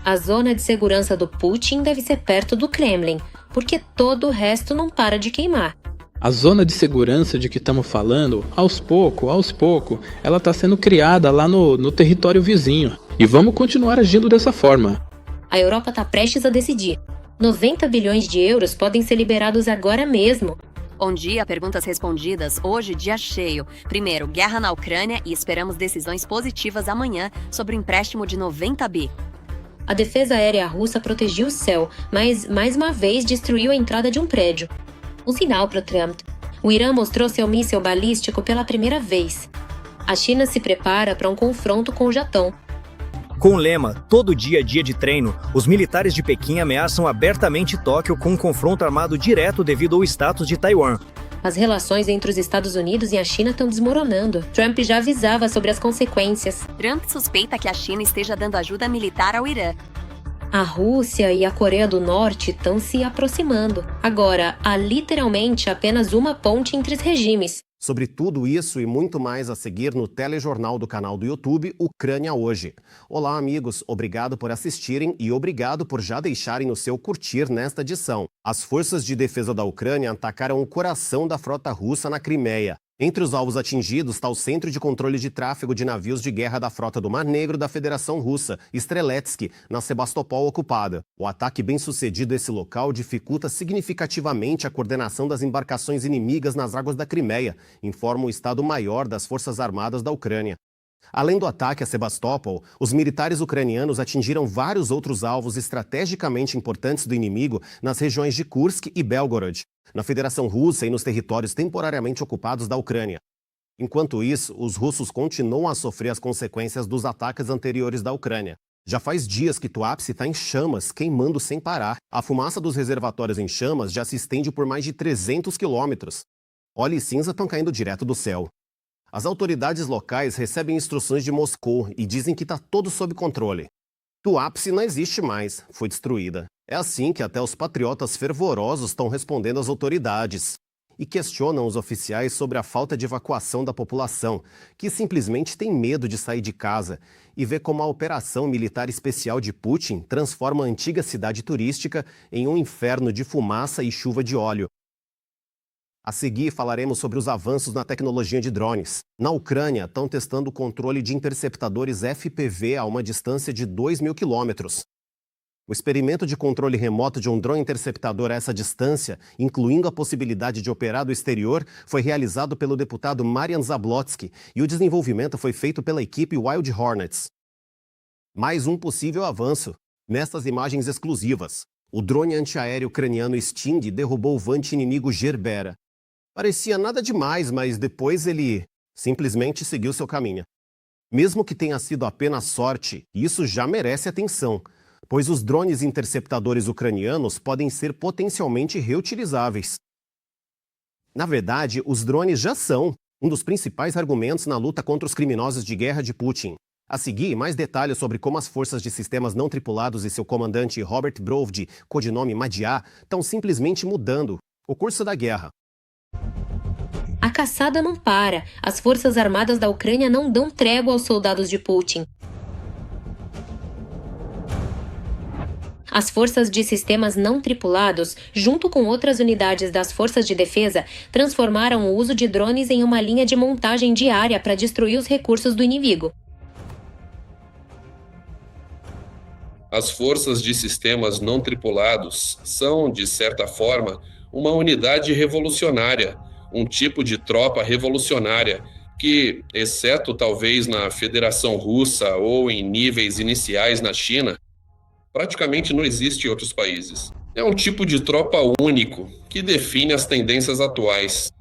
A zona de segurança do Putin deve ser perto do Kremlin, porque todo o resto não para de queimar. A zona de segurança de que estamos falando, aos poucos, ela está sendo criada lá no território vizinho. E vamos continuar agindo dessa forma. A Europa está prestes a decidir. 90 bilhões de euros podem ser liberados agora mesmo. Bom dia, perguntas respondidas. Hoje, dia cheio. Primeiro, guerra na Ucrânia e esperamos decisões positivas amanhã sobre o empréstimo de 90 bi. A defesa aérea russa protegiu o céu, mas mais uma vez destruiu a entrada de um prédio. Um sinal para Trump. O Irã mostrou seu míssil balístico pela primeira vez. A China se prepara para um confronto com o Japão. Com o lema "Todo dia é dia de treino", os militares de Pequim ameaçam abertamente Tóquio com um confronto armado direto devido ao status de Taiwan. As relações entre os Estados Unidos e a China estão desmoronando. Trump já avisava sobre as consequências. Trump suspeita que a China esteja dando ajuda militar ao Irã. A Rússia e a Coreia do Norte estão se aproximando. Agora, há literalmente apenas uma ponte entre os regimes. Sobre tudo isso e muito mais a seguir no telejornal do canal do YouTube Ucrânia Hoje. Olá, amigos. Obrigado por assistirem e obrigado por já deixarem o seu curtir nesta edição. As forças de defesa da Ucrânia atacaram o coração da frota russa na Crimeia. Entre os alvos atingidos está o Centro de Controle de Tráfego de Navios de Guerra da Frota do Mar Negro da Federação Russa, Streletsky, na Sebastopol ocupada. O ataque bem-sucedido a esse local dificulta significativamente a coordenação das embarcações inimigas nas águas da Crimeia, informa o Estado-Maior das Forças Armadas da Ucrânia. Além do ataque a Sebastopol, os militares ucranianos atingiram vários outros alvos estrategicamente importantes do inimigo nas regiões de Kursk e Belgorod, na Federação Russa e nos territórios temporariamente ocupados da Ucrânia. Enquanto isso, os russos continuam a sofrer as consequências dos ataques anteriores da Ucrânia. Já faz dias que Tuapse está em chamas, queimando sem parar. A fumaça dos reservatórios em chamas já se estende por mais de 300 quilômetros. Óleo e cinza estão caindo direto do céu. As autoridades locais recebem instruções de Moscou e dizem que está tudo sob controle. Tuapse não existe mais, foi destruída. É assim que até os patriotas fervorosos estão respondendo às autoridades e questionam os oficiais sobre a falta de evacuação da população, que simplesmente tem medo de sair de casa e vê como a operação militar especial de Putin transforma a antiga cidade turística em um inferno de fumaça e chuva de óleo. A seguir, falaremos sobre os avanços na tecnologia de drones. Na Ucrânia, estão testando o controle de interceptadores FPV a uma distância de 2.000 quilômetros. O experimento de controle remoto de um drone interceptador a essa distância, incluindo a possibilidade de operar do exterior, foi realizado pelo deputado Marian Zablotsky e o desenvolvimento foi feito pela equipe Wild Hornets. Mais um possível avanço. Nestas imagens exclusivas, o drone antiaéreo ucraniano Sting derrubou o vante inimigo Gerbera. Parecia nada demais, mas depois ele simplesmente seguiu seu caminho. Mesmo que tenha sido apenas sorte, isso já merece atenção, pois os drones interceptadores ucranianos podem ser potencialmente reutilizáveis. Na verdade, os drones já são um dos principais argumentos na luta contra os criminosos de guerra de Putin. A seguir, mais detalhes sobre como as forças de sistemas não tripulados e seu comandante Robert Brovdi, codinome Madiá, estão simplesmente mudando o curso da guerra. A caçada não para. As forças armadas da Ucrânia não dão trégua aos soldados de Putin. As forças de sistemas não tripulados, junto com outras unidades das forças de defesa, transformaram o uso de drones em uma linha de montagem diária para destruir os recursos do inimigo. As forças de sistemas não tripulados são, de certa forma, uma unidade revolucionária, um tipo de tropa revolucionária que, exceto talvez na Federação Russa ou em níveis iniciais na China, praticamente não existe em outros países. É um tipo de tropa único que define as tendências atuais.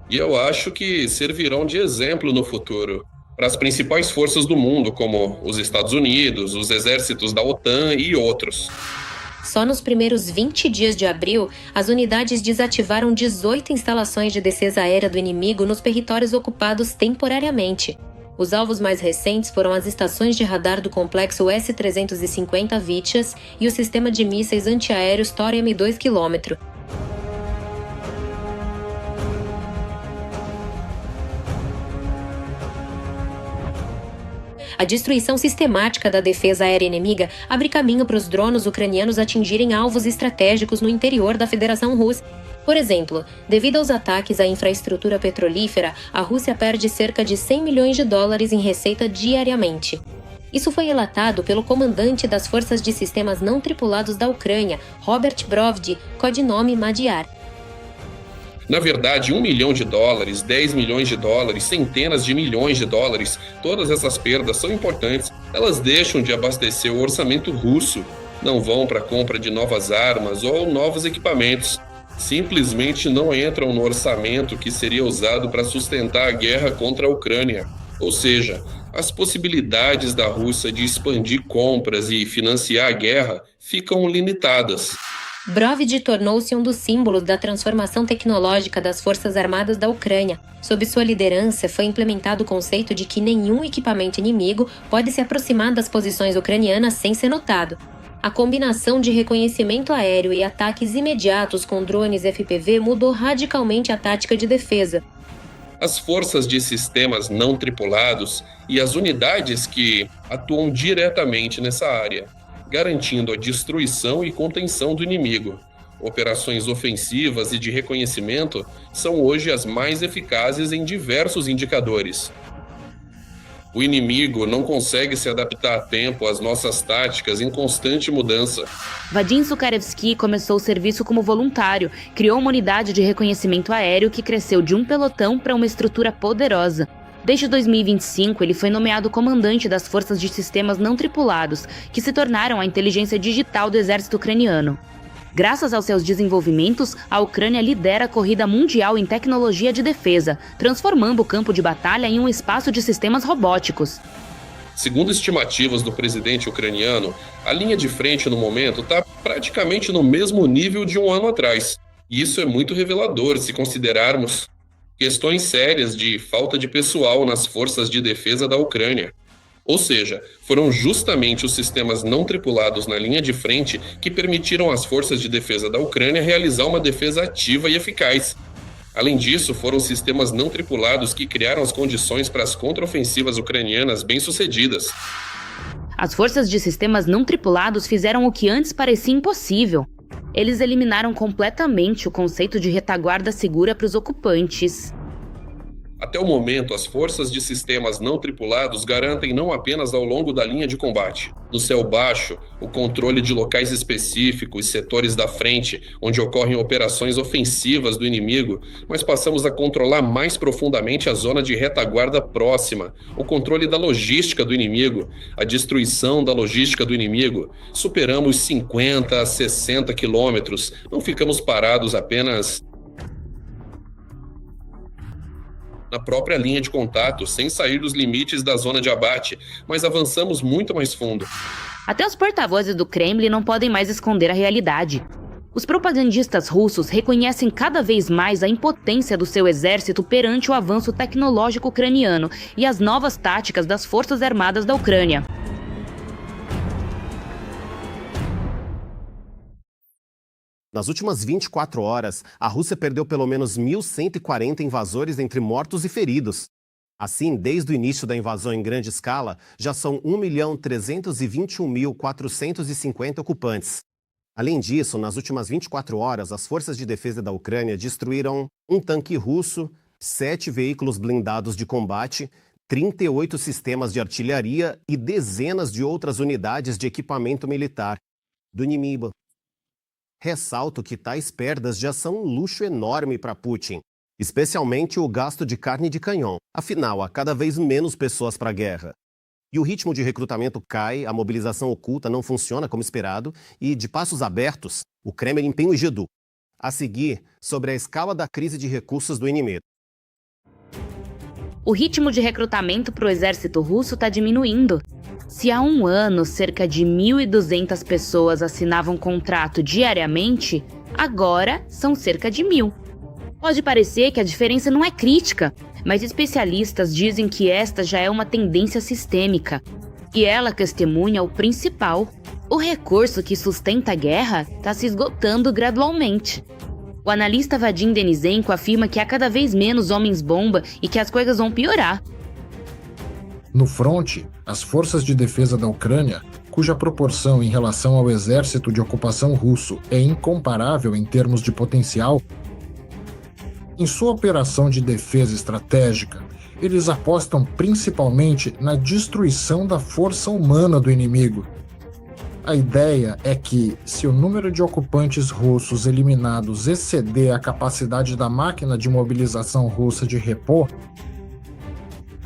E eu acho que servirão de exemplo no futuro para as principais forças do mundo, como os Estados Unidos, os exércitos da OTAN e outros. Só nos primeiros 20 dias de abril, as unidades desativaram 18 instalações de defesa aérea do inimigo nos territórios ocupados temporariamente. Os alvos mais recentes foram as estações de radar do complexo S-350 Vityas e o sistema de mísseis antiaéreos Tor M2 km. A destruição sistemática da defesa aérea inimiga abre caminho para os drones ucranianos atingirem alvos estratégicos no interior da Federação Russa. Por exemplo, devido aos ataques à infraestrutura petrolífera, a Rússia perde cerca de 100 milhões de dólares em receita diariamente. Isso foi relatado pelo comandante das Forças de Sistemas Não Tripulados da Ucrânia, Robert Brovdi, codinome Madiar. Na verdade, $1 milhão, $10 milhões, centenas de milhões de dólares, todas essas perdas são importantes. Elas deixam de abastecer o orçamento russo, não vão para a compra de novas armas ou novos equipamentos. Simplesmente não entram no orçamento que seria usado para sustentar a guerra contra a Ucrânia. Ou seja, as possibilidades da Rússia de expandir compras e financiar a guerra ficam limitadas. Brovdi tornou-se um dos símbolos da transformação tecnológica das Forças Armadas da Ucrânia. Sob sua liderança, foi implementado o conceito de que nenhum equipamento inimigo pode se aproximar das posições ucranianas sem ser notado. A combinação de reconhecimento aéreo e ataques imediatos com drones FPV mudou radicalmente a tática de defesa. As forças de sistemas não tripulados e as unidades que atuam diretamente nessa área, garantindo a destruição e contenção do inimigo. Operações ofensivas e de reconhecimento são hoje as mais eficazes em diversos indicadores. O inimigo não consegue se adaptar a tempo às nossas táticas em constante mudança. Vadim Zukarevsky começou o serviço como voluntário, criou uma unidade de reconhecimento aéreo que cresceu de um pelotão para uma estrutura poderosa. Desde 2025, ele foi nomeado comandante das Forças de Sistemas Não Tripulados, que se tornaram a inteligência digital do exército ucraniano. Graças aos seus desenvolvimentos, a Ucrânia lidera a corrida mundial em tecnologia de defesa, transformando o campo de batalha em um espaço de sistemas robóticos. Segundo estimativas do presidente ucraniano, a linha de frente no momento está praticamente no mesmo nível de um ano atrás. E isso é muito revelador se considerarmos questões sérias de falta de pessoal nas forças de defesa da Ucrânia. Ou seja, foram justamente os sistemas não tripulados na linha de frente que permitiram às forças de defesa da Ucrânia realizar uma defesa ativa e eficaz. Além disso, foram sistemas não tripulados que criaram as condições para as contraofensivas ucranianas bem-sucedidas. As forças de sistemas não tripulados fizeram o que antes parecia impossível. Eles eliminaram completamente o conceito de retaguarda segura para os ocupantes. Até o momento, as forças de sistemas não tripulados garantem não apenas ao longo da linha de combate, no céu baixo, o controle de locais específicos, setores da frente, onde ocorrem operações ofensivas do inimigo, mas passamos a controlar mais profundamente a zona de retaguarda próxima, o controle da logística do inimigo, a destruição da logística do inimigo. Superamos 50 a 60 quilômetros, não ficamos parados apenas na própria linha de contato, sem sair dos limites da zona de abate, mas avançamos muito mais fundo. Até os porta-vozes do Kremlin não podem mais esconder a realidade. Os propagandistas russos reconhecem cada vez mais a impotência do seu exército perante o avanço tecnológico ucraniano e as novas táticas das Forças Armadas da Ucrânia. Nas últimas 24 horas, a Rússia perdeu pelo menos 1.140 invasores entre mortos e feridos. Assim, desde o início da invasão em grande escala, já são 1.321.450 ocupantes. Além disso, nas últimas 24 horas, as forças de defesa da Ucrânia destruíram um tanque russo, 7 veículos blindados de combate, 38 sistemas de artilharia e dezenas de outras unidades de equipamento militar do inimigo. Ressalto que tais perdas já são um luxo enorme para Putin, especialmente o gasto de carne de canhão. Afinal, há cada vez menos pessoas para a guerra. E o ritmo de recrutamento cai, a mobilização oculta não funciona como esperado e, de passos abertos, o Kremlin empenha o Gedu. A seguir, sobre a escala da crise de recursos do inimigo. O ritmo de recrutamento para o exército russo está diminuindo. Se há um ano cerca de 1.200 pessoas assinavam contrato diariamente, agora são cerca de 1.000. Pode parecer que a diferença não é crítica, mas especialistas dizem que esta já é uma tendência sistêmica. E ela testemunha o principal: o recurso que sustenta a guerra está se esgotando gradualmente. O analista Vadim Denisenko afirma que há cada vez menos homens-bomba e que as coisas vão piorar. No fronte, as forças de defesa da Ucrânia, cuja proporção em relação ao exército de ocupação russo é incomparável em termos de potencial, em sua operação de defesa estratégica, eles apostam principalmente na destruição da força humana do inimigo. A ideia é que, se o número de ocupantes russos eliminados exceder a capacidade da máquina de mobilização russa de repor,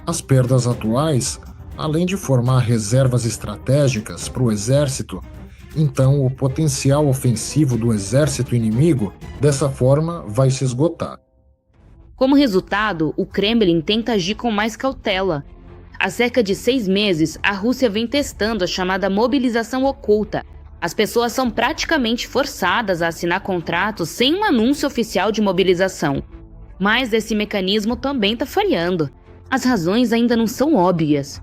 as perdas atuais, além de formar reservas estratégicas para o exército, então o potencial ofensivo do exército inimigo, dessa forma, vai se esgotar. Como resultado, o Kremlin tenta agir com mais cautela. Há cerca de 6 meses, a Rússia vem testando a chamada mobilização oculta. As pessoas são praticamente forçadas a assinar contratos sem um anúncio oficial de mobilização. Mas esse mecanismo também está falhando. As razões ainda não são óbvias.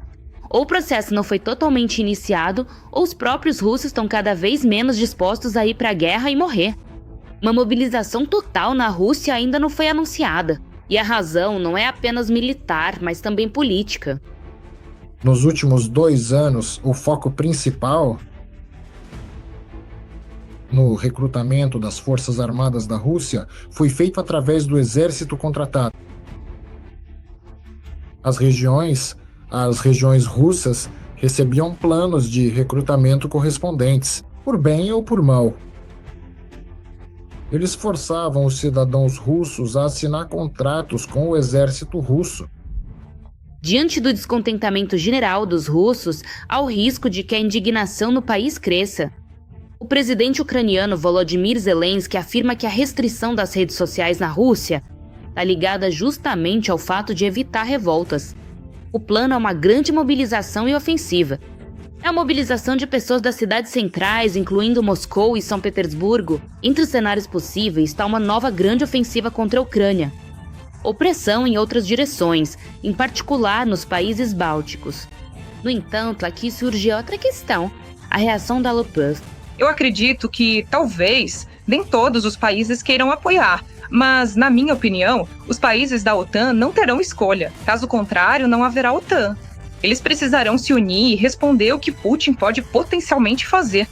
Ou o processo não foi totalmente iniciado, ou os próprios russos estão cada vez menos dispostos a ir para a guerra e morrer. Uma mobilização total na Rússia ainda não foi anunciada. E a razão não é apenas militar, mas também política. Nos últimos 2 anos, o foco principal no recrutamento das Forças Armadas da Rússia foi feito através do exército contratado. As regiões russas recebiam planos de recrutamento correspondentes, por bem ou por mal. Eles forçavam os cidadãos russos a assinar contratos com o exército russo. Diante do descontentamento geral dos russos, há o risco de que a indignação no país cresça. O presidente ucraniano Volodymyr Zelensky afirma que a restrição das redes sociais na Rússia está ligada justamente ao fato de evitar revoltas. O plano é uma grande mobilização e ofensiva. É a mobilização de pessoas das cidades centrais, incluindo Moscou e São Petersburgo. Entre os cenários possíveis está uma nova grande ofensiva contra a Ucrânia. Ou pressão em outras direções, em particular nos países bálticos. No entanto, aqui surge outra questão, a reação da Luftwaffe. Eu acredito que, talvez, nem todos os países queiram apoiar, mas, na minha opinião, os países da OTAN não terão escolha. Caso contrário, não haverá OTAN. Eles precisarão se unir e responder o que Putin pode potencialmente fazer.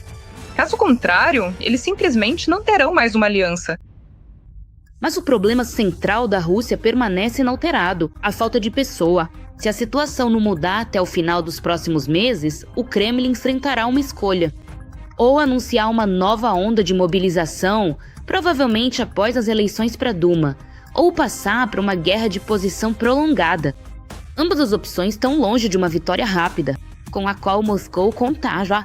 Caso contrário, eles simplesmente não terão mais uma aliança. Mas o problema central da Rússia permanece inalterado, a falta de pessoa. Se a situação não mudar até o final dos próximos meses, o Kremlin enfrentará uma escolha. Ou anunciar uma nova onda de mobilização, provavelmente após as eleições para a Duma, ou passar para uma guerra de posição prolongada. Ambas as opções estão longe de uma vitória rápida, com a qual Moscou conta já.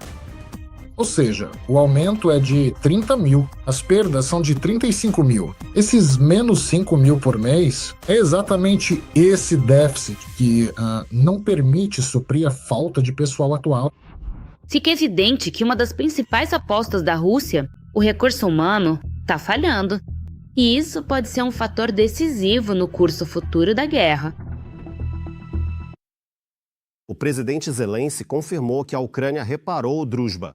Ou seja, o aumento é de 30 mil, as perdas são de 35 mil. Esses menos 5 mil por mês é exatamente esse déficit que não permite suprir a falta de pessoal atual. Fica evidente que uma das principais apostas da Rússia, o recurso humano, está falhando. E isso pode ser um fator decisivo no curso futuro da guerra. O presidente Zelensky confirmou que a Ucrânia reparou o Druzhba.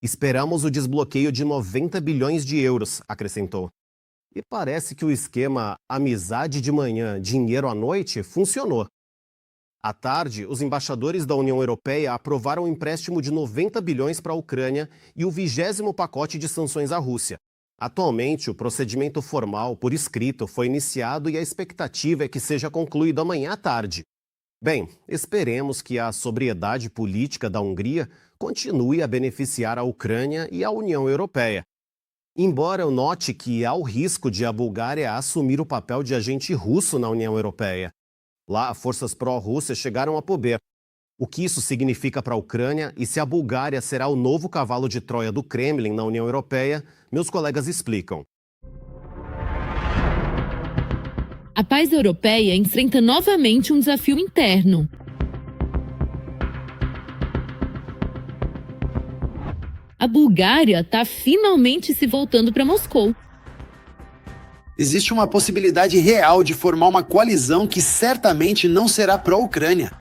Esperamos o desbloqueio de 90 bilhões de euros, acrescentou. E parece que o esquema amizade de manhã, dinheiro à noite funcionou. À tarde, os embaixadores da União Europeia aprovaram um empréstimo de 90 bilhões para a Ucrânia e o 20º pacote de sanções à Rússia. Atualmente, o procedimento formal, por escrito, foi iniciado e a expectativa é que seja concluído amanhã à tarde. Bem, esperemos que a sobriedade política da Hungria continue a beneficiar a Ucrânia e a União Europeia. Embora eu note que há o risco de a Bulgária assumir o papel de agente russo na União Europeia. Lá, forças pró-Rússia chegaram a poder. O que isso significa para a Ucrânia e se a Bulgária será o novo cavalo de Troia do Kremlin na União Europeia, meus colegas explicam. A paz europeia enfrenta novamente um desafio interno. A Bulgária está finalmente se voltando para Moscou. Existe uma possibilidade real de formar uma coalizão que certamente não será pró-Ucrânia.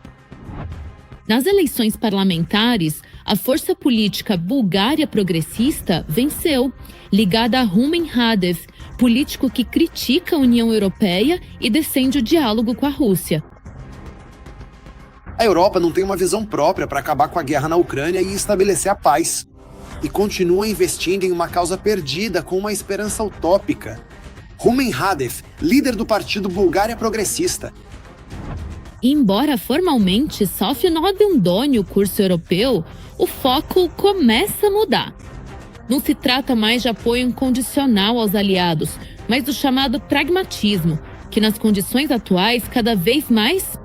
Nas eleições parlamentares, a força política Bulgária Progressista venceu, ligada a Rumen Radev, político que critica a União Europeia e defende o diálogo com a Rússia. A Europa não tem uma visão própria para acabar com a guerra na Ucrânia e estabelecer a paz. E continua investindo em uma causa perdida com uma esperança utópica. Rumen Radev, líder do partido Bulgária Progressista. Embora formalmente Sofia não abandone o curso europeu, o foco começa a mudar. Não se trata mais de apoio incondicional aos aliados, mas do chamado pragmatismo, que nas condições atuais, cada vez mais,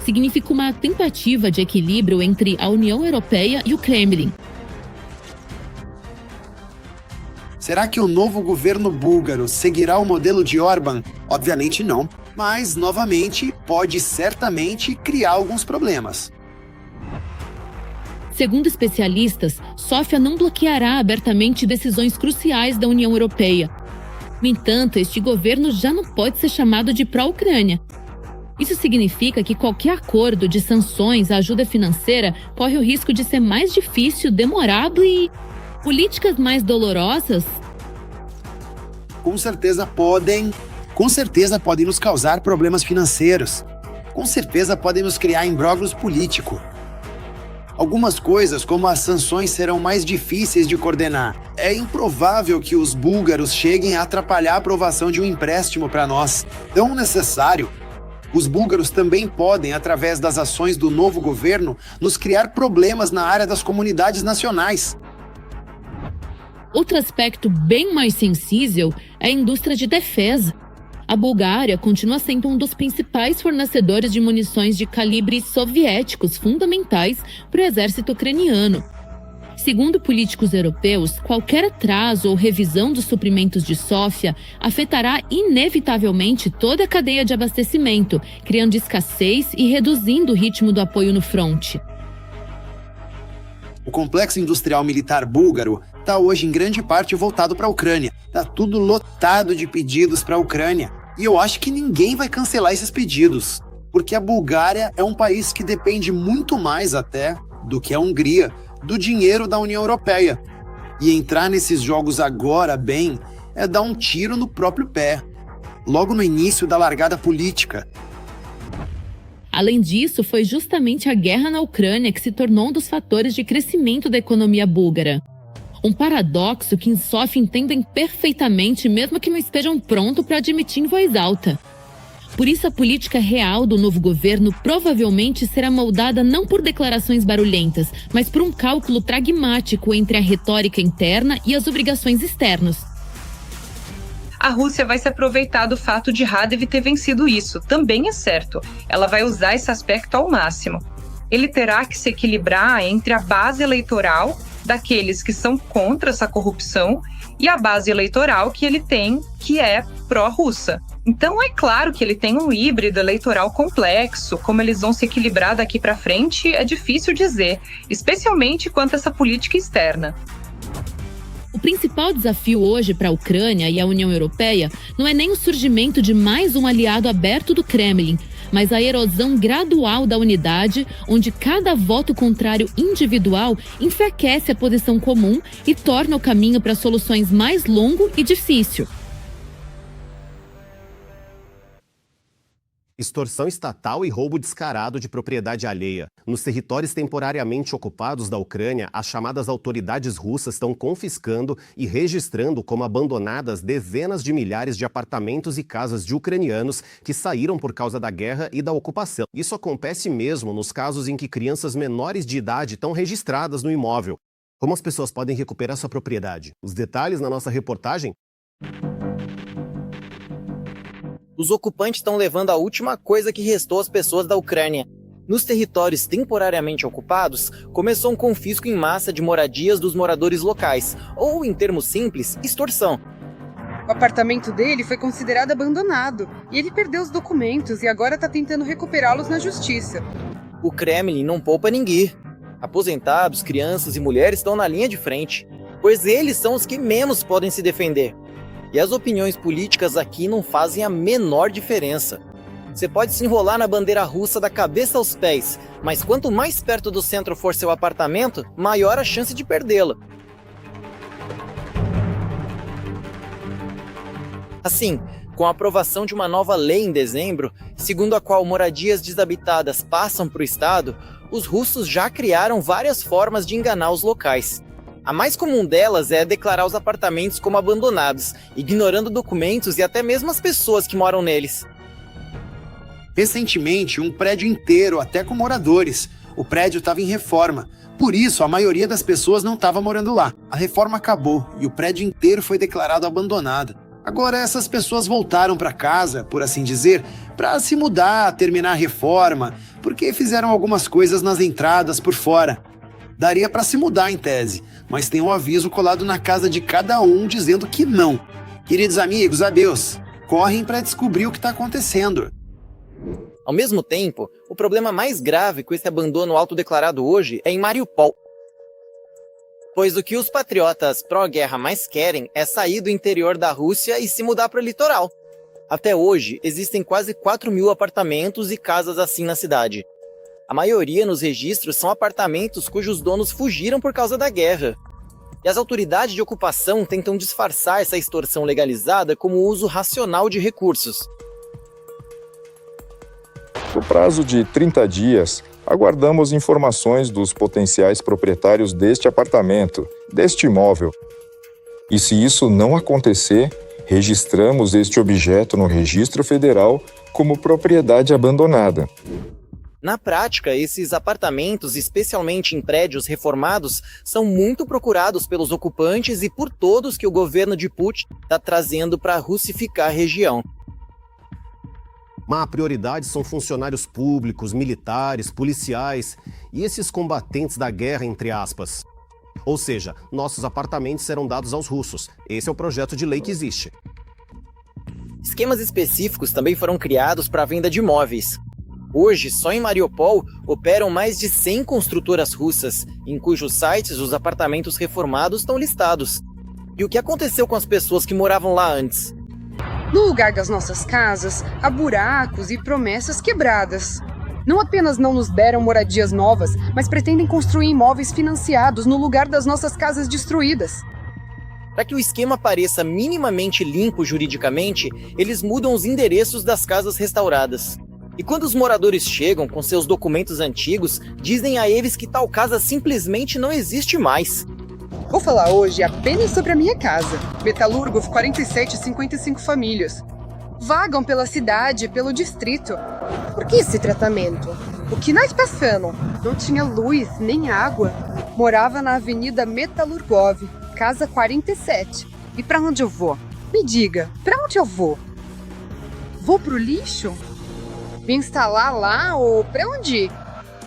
significa uma tentativa de equilíbrio entre a União Europeia e o Kremlin. Será que o novo governo búlgaro seguirá o modelo de Orbán? Obviamente não, mas, novamente, pode certamente criar alguns problemas. Segundo especialistas, Sofia não bloqueará abertamente decisões cruciais da União Europeia. No entanto, este governo já não pode ser chamado de pró-Ucrânia. Isso significa que qualquer acordo de sanções, ajuda financeira, corre o risco de ser mais difícil, demorado e políticas mais dolorosas. Com certeza podem nos causar problemas financeiros. Com certeza podem nos criar imbróglios políticos. Algumas coisas, como as sanções, serão mais difíceis de coordenar. É improvável que os búlgaros cheguem a atrapalhar a aprovação de um empréstimo para nós, tão necessário. Os búlgaros também podem, através das ações do novo governo, nos criar problemas na área das comunidades nacionais. Outro aspecto bem mais sensível é a indústria de defesa. A Bulgária continua sendo um dos principais fornecedores de munições de calibre soviéticos fundamentais para o exército ucraniano. Segundo políticos europeus, qualquer atraso ou revisão dos suprimentos de Sofia afetará inevitavelmente toda a cadeia de abastecimento, criando escassez e reduzindo o ritmo do apoio no fronte. O complexo industrial militar búlgaro está hoje em grande parte voltado para a Ucrânia. Está tudo lotado de pedidos para a Ucrânia. E eu acho que ninguém vai cancelar esses pedidos, porque a Bulgária é um país que depende muito mais até do que a Hungria do dinheiro da União Europeia. E entrar nesses jogos agora, bem, é dar um tiro no próprio pé, logo no início da largada política. Além disso, foi justamente a guerra na Ucrânia que se tornou um dos fatores de crescimento da economia búlgara. Um paradoxo que em Sofia entendem perfeitamente, mesmo que não estejam prontos para admitir em voz alta. Por isso, a política real do novo governo provavelmente será moldada não por declarações barulhentas, mas por um cálculo pragmático entre a retórica interna e as obrigações externas. A Rússia vai se aproveitar do fato de Radev ter vencido isso, também é certo. Ela vai usar esse aspecto ao máximo. Ele terá que se equilibrar entre a base eleitoral daqueles que são contra essa corrupção e a base eleitoral que ele tem, que é pró-russa. Então é claro que ele tem um híbrido eleitoral complexo. Como eles vão se equilibrar daqui para frente é difícil dizer, especialmente quanto a essa política externa. O principal desafio hoje para a Ucrânia e a União Europeia não é nem o surgimento de mais um aliado aberto do Kremlin, mas a erosão gradual da unidade, onde cada voto contrário individual enfraquece a posição comum e torna o caminho para soluções mais longo e difícil. Extorsão estatal e roubo descarado de propriedade alheia. Nos territórios temporariamente ocupados da Ucrânia, as chamadas autoridades russas estão confiscando e registrando como abandonadas dezenas de milhares de apartamentos e casas de ucranianos que saíram por causa da guerra e da ocupação. Isso acontece mesmo nos casos em que crianças menores de idade estão registradas no imóvel. Como as pessoas podem recuperar sua propriedade? Os detalhes na nossa reportagem. Os ocupantes estão levando a última coisa que restou às pessoas da Ucrânia. Nos territórios temporariamente ocupados, começou um confisco em massa de moradias dos moradores locais, ou, em termos simples, extorsão. O apartamento dele foi considerado abandonado, e ele perdeu os documentos e agora está tentando recuperá-los na justiça. O Kremlin não poupa ninguém. Aposentados, crianças e mulheres estão na linha de frente, pois eles são os que menos podem se defender. E as opiniões políticas aqui não fazem a menor diferença. Você pode se enrolar na bandeira russa da cabeça aos pés, mas quanto mais perto do centro for seu apartamento, maior a chance de perdê-lo. Assim, com a aprovação de uma nova lei em dezembro, segundo a qual moradias desabitadas passam para o estado, os russos já criaram várias formas de enganar os locais. A mais comum delas é declarar os apartamentos como abandonados, ignorando documentos e até mesmo as pessoas que moram neles. Recentemente, um prédio inteiro, até com moradores. O prédio estava em reforma. Por isso, a maioria das pessoas não estava morando lá. A reforma acabou e o prédio inteiro foi declarado abandonado. Agora, essas pessoas voltaram para casa, por assim dizer, para se mudar, terminar a reforma, porque fizeram algumas coisas nas entradas por fora. Daria para se mudar em tese, mas tem um aviso colado na casa de cada um dizendo que não. Queridos amigos, adeus. Correm para descobrir o que está acontecendo. Ao mesmo tempo, o problema mais grave com esse abandono autodeclarado hoje é em Mariupol. Pois o que os patriotas pró-guerra mais querem é sair do interior da Rússia e se mudar para o litoral. Até hoje, existem quase 4.000 apartamentos e casas assim na cidade. A maioria nos registros são apartamentos cujos donos fugiram por causa da guerra. E as autoridades de ocupação tentam disfarçar essa extorsão legalizada como o uso racional de recursos. No prazo de 30 dias, aguardamos informações dos potenciais proprietários deste apartamento, deste imóvel. E se isso não acontecer, registramos este objeto no Registro Federal como propriedade abandonada. Na prática, esses apartamentos, especialmente em prédios reformados, são muito procurados pelos ocupantes e por todos que o governo de Putin está trazendo para russificar a região. Mas a prioridade são funcionários públicos, militares, policiais e esses combatentes da guerra, entre aspas. Ou seja, nossos apartamentos serão dados aos russos. Esse é o projeto de lei que existe. Esquemas específicos também foram criados para a venda de imóveis. Hoje, só em Mariupol, operam mais de 100 construtoras russas, em cujos sites os apartamentos reformados estão listados. E o que aconteceu com as pessoas que moravam lá antes? No lugar das nossas casas, há buracos e promessas quebradas. Não apenas não nos deram moradias novas, mas pretendem construir imóveis financiados no lugar das nossas casas destruídas. Para que o esquema pareça minimamente limpo juridicamente, eles mudam os endereços das casas restauradas. E quando os moradores chegam com seus documentos antigos, dizem a eles que tal casa simplesmente não existe mais. Vou falar hoje apenas sobre a minha casa, Metalurgov 4755 famílias. Vagam pela cidade e pelo distrito. Por que esse tratamento? O que nós passamos? Não tinha luz nem água. Morava na Avenida Metalurgov, casa 47. E para onde eu vou? Me diga, para onde eu vou? Vou pro lixo? Me instalar lá ou para onde ir?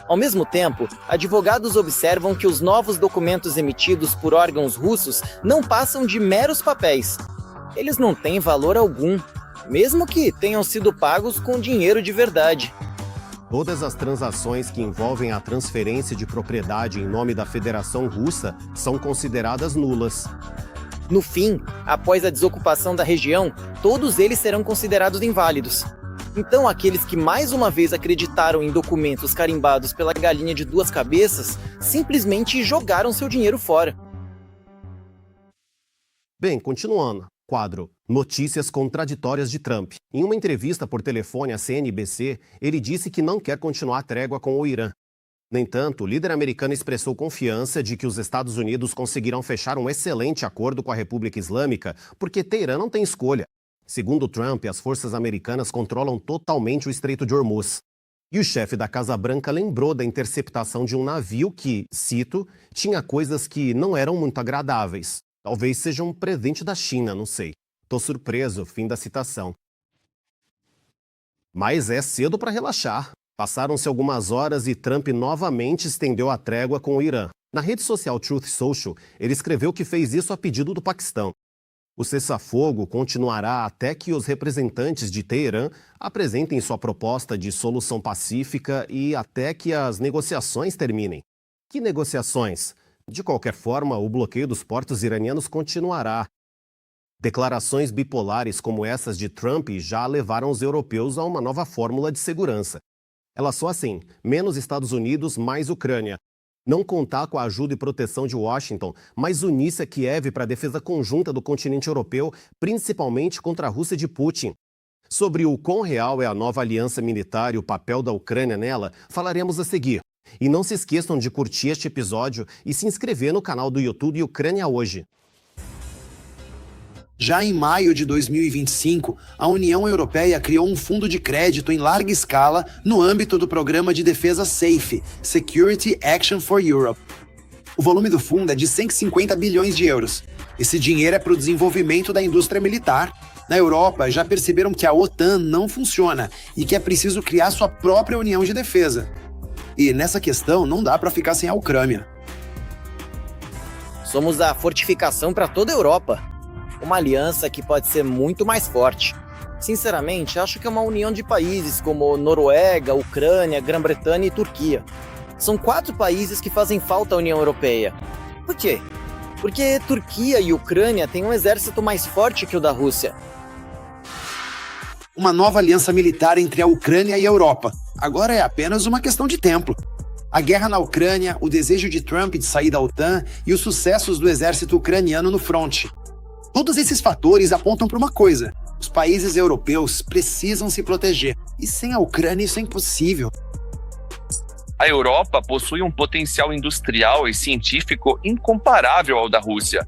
Ao mesmo tempo, advogados observam que os novos documentos emitidos por órgãos russos não passam de meros papéis. Eles não têm valor algum, mesmo que tenham sido pagos com dinheiro de verdade. Todas as transações que envolvem a transferência de propriedade em nome da Federação Russa são consideradas nulas. No fim, após a desocupação da região, todos eles serão considerados inválidos. Então, aqueles que mais uma vez acreditaram em documentos carimbados pela galinha de duas cabeças, simplesmente jogaram seu dinheiro fora. Bem, continuando. Quadro Notícias contraditórias de Trump. Em uma entrevista por telefone à CNBC, ele disse que não quer continuar a trégua com o Irã. No entanto, o líder americano expressou confiança de que os Estados Unidos conseguirão fechar um excelente acordo com a República Islâmica, porque Teherã não tem escolha. Segundo Trump, as forças americanas controlam totalmente o Estreito de Hormuz. E o chefe da Casa Branca lembrou da interceptação de um navio que, cito, tinha coisas que não eram muito agradáveis. Talvez seja um presente da China, não sei. Tô surpreso, fim da citação. Mas é cedo para relaxar. Passaram-se algumas horas e Trump novamente estendeu a trégua com o Irã. Na rede social Truth Social, ele escreveu que fez isso a pedido do Paquistão. O cessar-fogo continuará até que os representantes de Teherã apresentem sua proposta de solução pacífica e até que as negociações terminem. Que negociações? De qualquer forma, o bloqueio dos portos iranianos continuará. Declarações bipolares como essas de Trump já levaram os europeus a uma nova fórmula de segurança. Ela só assim, menos Estados Unidos, mais Ucrânia. Não contar com a ajuda e proteção de Washington, mas unir-se a Kiev para a defesa conjunta do continente europeu, principalmente contra a Rússia de Putin. Sobre o quão real é a nova aliança militar e o papel da Ucrânia nela, falaremos a seguir. E não se esqueçam de curtir este episódio e se inscrever no canal do YouTube Ucrânia Hoje. Já em maio de 2025, a União Europeia criou um fundo de crédito em larga escala no âmbito do programa de defesa SAFE, Security Action for Europe. O volume do fundo é de 150 bilhões de euros. Esse dinheiro é para o desenvolvimento da indústria militar. Na Europa, já perceberam que a OTAN não funciona e que é preciso criar sua própria união de defesa. E nessa questão, não dá para ficar sem a Ucrânia. Somos a fortificação para toda a Europa. Uma aliança que pode ser muito mais forte. Sinceramente, acho que é uma união de países como Noruega, Ucrânia, Grã-Bretanha e Turquia. São 4 países que fazem falta à União Europeia. Por quê? Porque Turquia e Ucrânia têm um exército mais forte que o da Rússia. Uma nova aliança militar entre a Ucrânia e a Europa. Agora é apenas uma questão de tempo. A guerra na Ucrânia, o desejo de Trump de sair da OTAN e os sucessos do exército ucraniano no fronte. Todos esses fatores apontam para uma coisa: os países europeus precisam se proteger. E sem a Ucrânia isso é impossível. A Europa possui um potencial industrial e científico incomparável ao da Rússia.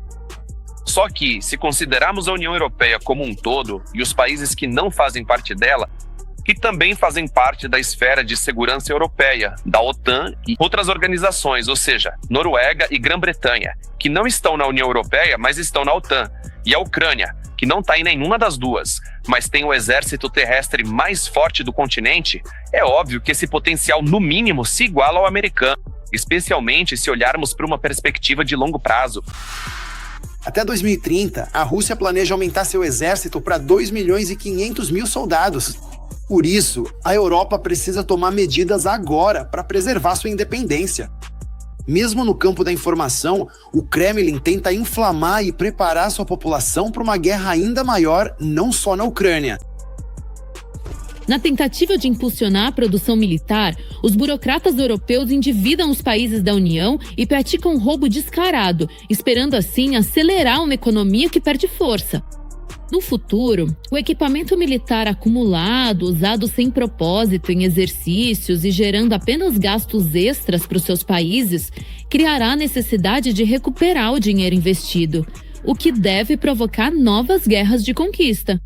Só que, se considerarmos a União Europeia como um todo e os países que não fazem parte dela, que também fazem parte da esfera de segurança europeia, da OTAN e outras organizações, ou seja, Noruega e Grã-Bretanha, que não estão na União Europeia, mas estão na OTAN, e a Ucrânia, que não está em nenhuma das duas, mas tem o exército terrestre mais forte do continente, é óbvio que esse potencial, no mínimo, se iguala ao americano, especialmente se olharmos para uma perspectiva de longo prazo. Até 2030, a Rússia planeja aumentar seu exército para 2 milhões e 500 mil soldados. Por isso, a Europa precisa tomar medidas agora para preservar sua independência. Mesmo no campo da informação, o Kremlin tenta inflamar e preparar sua população para uma guerra ainda maior, não só na Ucrânia. Na tentativa de impulsionar a produção militar, os burocratas europeus endividam os países da União e praticam roubo descarado, esperando assim acelerar uma economia que perde força. No futuro, o equipamento militar acumulado, usado sem propósito em exercícios e gerando apenas gastos extras para os seus países, criará a necessidade de recuperar o dinheiro investido, o que deve provocar novas guerras de conquista.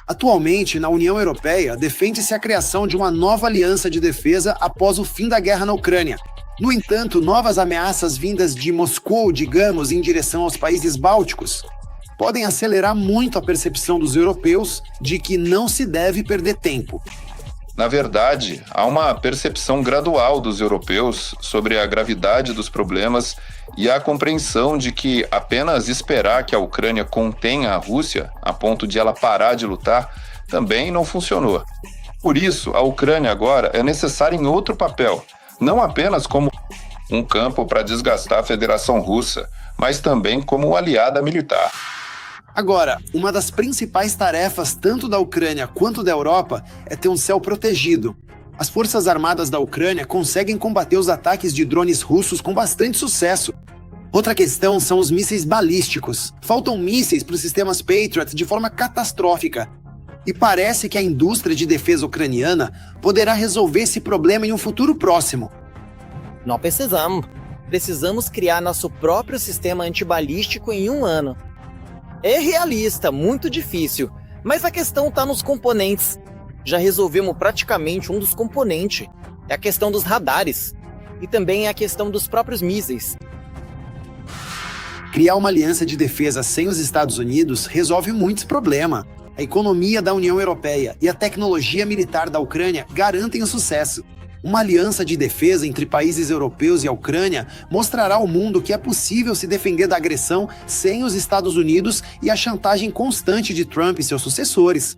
Atualmente, na União Europeia, defende-se a criação de uma nova aliança de defesa após o fim da guerra na Ucrânia. No entanto, novas ameaças vindas de Moscou, digamos, em direção aos países bálticos, podem acelerar muito a percepção dos europeus de que não se deve perder tempo. Na verdade, há uma percepção gradual dos europeus sobre a gravidade dos problemas e a compreensão de que apenas esperar que a Ucrânia contenha a Rússia, a ponto de ela parar de lutar, também não funcionou. Por isso, a Ucrânia agora é necessária em outro papel, não apenas como um campo para desgastar a Federação Russa, mas também como aliada militar. Agora, uma das principais tarefas tanto da Ucrânia quanto da Europa é ter um céu protegido. As forças armadas da Ucrânia conseguem combater os ataques de drones russos com bastante sucesso. Outra questão são os mísseis balísticos. Faltam mísseis para os sistemas Patriot de forma catastrófica. E parece que a indústria de defesa ucraniana poderá resolver esse problema em um futuro próximo. Não precisamos. Precisamos criar nosso próprio sistema antibalístico em 1 ano. É realista, muito difícil, mas a questão está nos componentes. Já resolvemos praticamente um dos componentes. É a questão dos radares. E também é a questão dos próprios mísseis. Criar uma aliança de defesa sem os Estados Unidos resolve muitos problemas. A economia da União Europeia e a tecnologia militar da Ucrânia garantem o sucesso. Uma aliança de defesa entre países europeus e a Ucrânia mostrará ao mundo que é possível se defender da agressão sem os Estados Unidos e a chantagem constante de Trump e seus sucessores.